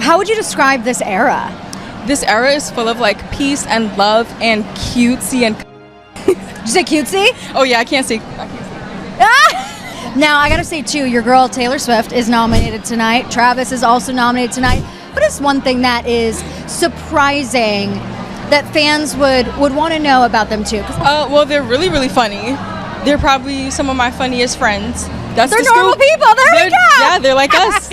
How would you describe this era? This era is full of like peace and love and cutesy and. Did you say cutesy? Oh yeah, I can't say. Now, I gotta say, too, your girl Taylor Swift is nominated tonight. Travis is also nominated tonight. What is one thing that is surprising that fans would want to know about them, too? Well, they're really, really funny. They're probably some of my funniest friends. They're normal people. There we go. Yeah, they're like us.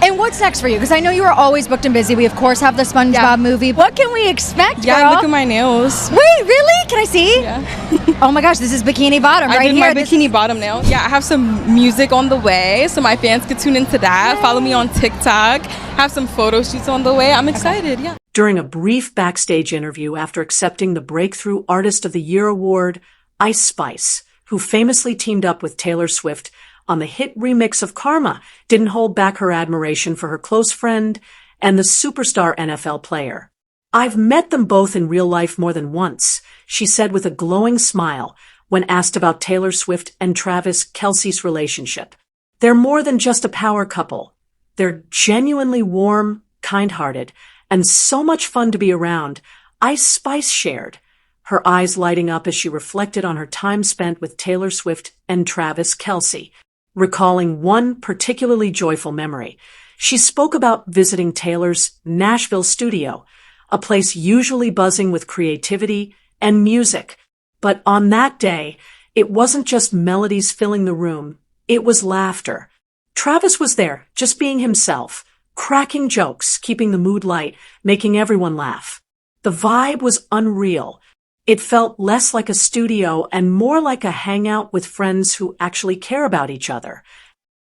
And what's next for you? Because I know you are always booked and busy. We, of course, have the SpongeBob movie. What can we expect, girl? Yeah, look at my nails. Wait, really? Can I see? Yeah. Oh, my gosh. This is Bikini Bottom right here. I did my Bikini Bottom nail. Yeah, I have some music on the way, so my fans can tune into that. Yay. Follow me on TikTok. Have some photo shoots on the way. I'm excited, yeah. During a brief backstage interview after accepting the Breakthrough Artist of the Year award, Ice Spice, who famously teamed up with Taylor Swift on the hit remix of Karma, didn't hold back her admiration for her close friend and the superstar NFL player. "I've met them both in real life more than once," she said with a glowing smile when asked about Taylor Swift and Travis Kelce's relationship. "They're more than just a power couple. They're genuinely warm, kind-hearted, and so much fun to be around," Ice Spice shared, her eyes lighting up as she reflected on her time spent with Taylor Swift and Travis Kelce. Recalling one particularly joyful memory, she spoke about visiting Taylor's Nashville studio, a place usually buzzing with creativity and music. But on that day, it wasn't just melodies filling the room, it was laughter. Travis was there, just being himself, cracking jokes, keeping the mood light, making everyone laugh. The vibe was unreal. It felt less like a studio and more like a hangout with friends who actually care about each other.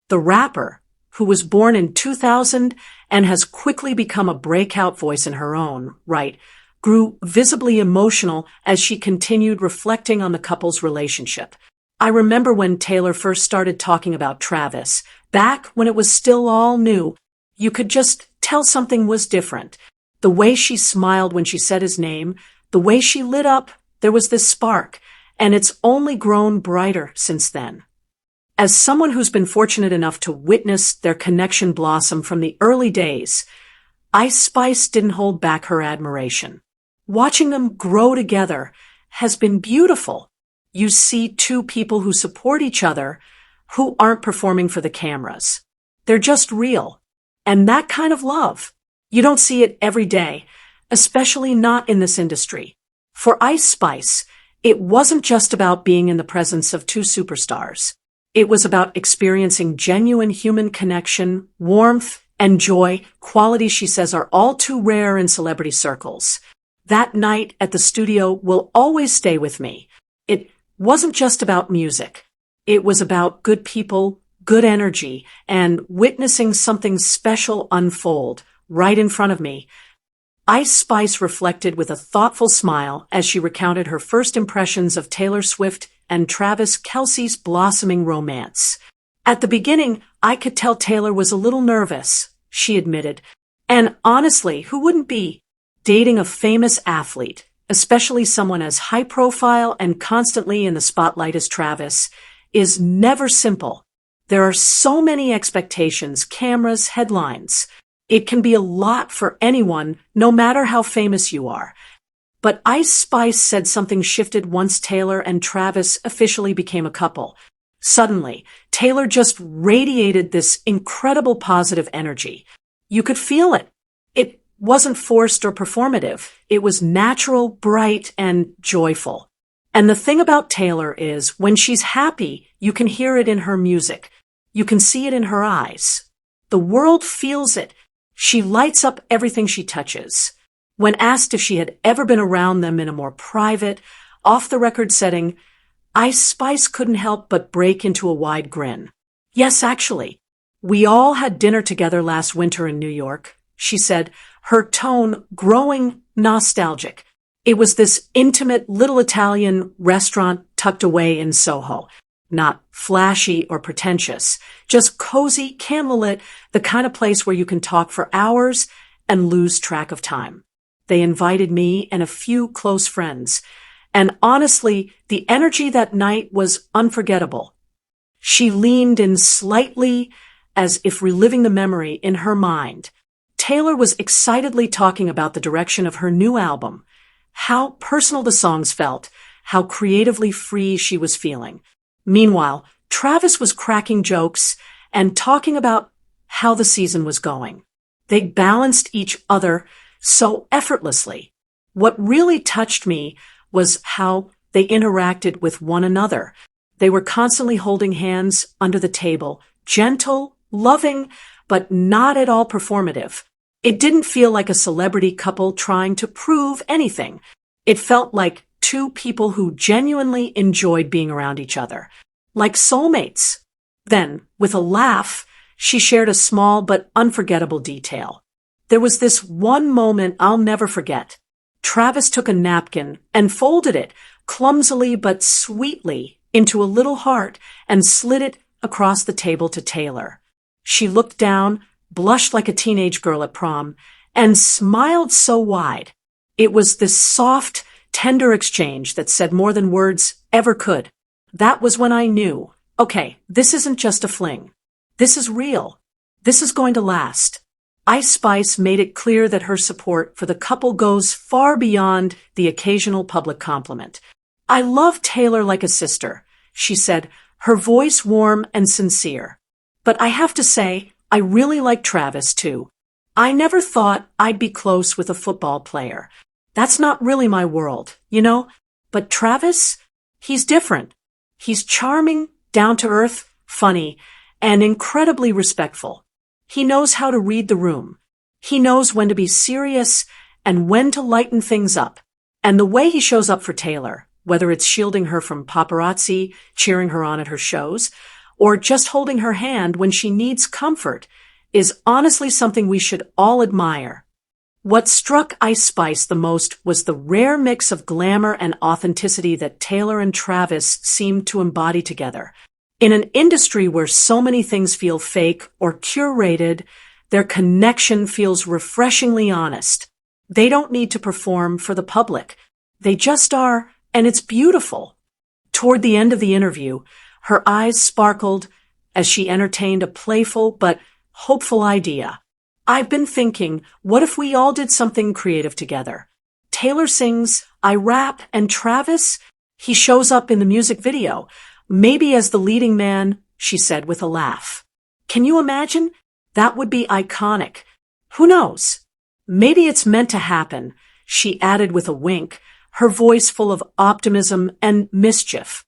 The rapper, who was born in 2000 and has quickly become a breakout voice in her own right, grew visibly emotional as she continued reflecting on the couple's relationship. "I remember when Taylor first started talking about Travis, back when it was still all new, you could just tell something was different. The way she smiled when she said his name, the way she lit up, there was this spark, and it's only grown brighter since then." As someone who's been fortunate enough to witness their connection blossom from the early days, Ice Spice didn't hold back her admiration. Watching them grow together has been beautiful. You see two people who support each other, who aren't performing for the cameras. They're just real. And that kind of love, you don't see it every day, especially not in this industry. For Ice Spice, it wasn't just about being in the presence of two superstars. It was about experiencing genuine human connection, warmth, and joy, qualities she says are all too rare in celebrity circles. That night at the studio will always stay with me. It wasn't just about music. It was about good people, good energy, and witnessing something special unfold right in front of me. Ice Spice reflected with a thoughtful smile as she recounted her first impressions of Taylor Swift and Travis Kelce's blossoming romance. "At the beginning, I could tell Taylor was a little nervous," she admitted. "And honestly, who wouldn't be? Dating a famous athlete, especially someone as high profile and constantly in the spotlight as Travis, is never simple. There are so many expectations, cameras, headlines. It can be a lot for anyone, no matter how famous you are." But Ice Spice said something shifted once Taylor and Travis officially became a couple. Suddenly, Taylor just radiated this incredible positive energy. You could feel it. It wasn't forced or performative. It was natural, bright, and joyful. And the thing about Taylor is, when she's happy, you can hear it in her music. You can see it in her eyes. The world feels it. She lights up everything she touches. When asked if she had ever been around them in a more private, off-the-record setting, Ice Spice couldn't help but break into a wide grin. "Yes, actually. We all had dinner together last winter in New York," she said, her tone growing nostalgic. "It was this intimate little Italian restaurant tucked away in Soho. Not flashy or pretentious, just cozy, candlelit, the kind of place where you can talk for hours and lose track of time. They invited me and a few close friends, and honestly, the energy that night was unforgettable." She leaned in slightly, as if reliving the memory in her mind. Taylor was excitedly talking about the direction of her new album, how personal the songs felt, how creatively free she was feeling. Meanwhile, Travis was cracking jokes and talking about how the season was going. They balanced each other so effortlessly. What really touched me was how they interacted with one another. They were constantly holding hands under the table, gentle, loving, but not at all performative. It didn't feel like a celebrity couple trying to prove anything. It felt like two people who genuinely enjoyed being around each other, like soulmates. Then, with a laugh, she shared a small but unforgettable detail. There was this one moment I'll never forget. Travis took a napkin and folded it, clumsily but sweetly, into a little heart and slid it across the table to Taylor. She looked down, blushed like a teenage girl at prom, and smiled so wide. It was this soft, tender exchange that said more than words ever could. That was when I knew, okay, this isn't just a fling. This is real. This is going to last. Ice Spice made it clear that her support for the couple goes far beyond the occasional public compliment. I love Taylor like a sister, she said, her voice warm and sincere. But I have to say, I really like Travis too. I never thought I'd be close with a football player. That's not really my world, you know? But Travis, he's different. He's charming, down to earth, funny, and incredibly respectful. He knows how to read the room. He knows when to be serious and when to lighten things up. And the way he shows up for Taylor, whether it's shielding her from paparazzi, cheering her on at her shows, or just holding her hand when she needs comfort, is honestly something we should all admire. What struck Ice Spice the most was the rare mix of glamour and authenticity that Taylor and Travis seemed to embody together. In an industry where so many things feel fake or curated, their connection feels refreshingly honest. They don't need to perform for the public. They just are, and it's beautiful. Toward the end of the interview, her eyes sparkled as she entertained a playful but hopeful idea. I've been thinking, what if we all did something creative together? Taylor sings, I rap, and Travis, he shows up in the music video. Maybe as the leading man, she said with a laugh. Can you imagine? That would be iconic. Who knows? Maybe it's meant to happen, she added with a wink, her voice full of optimism and mischief.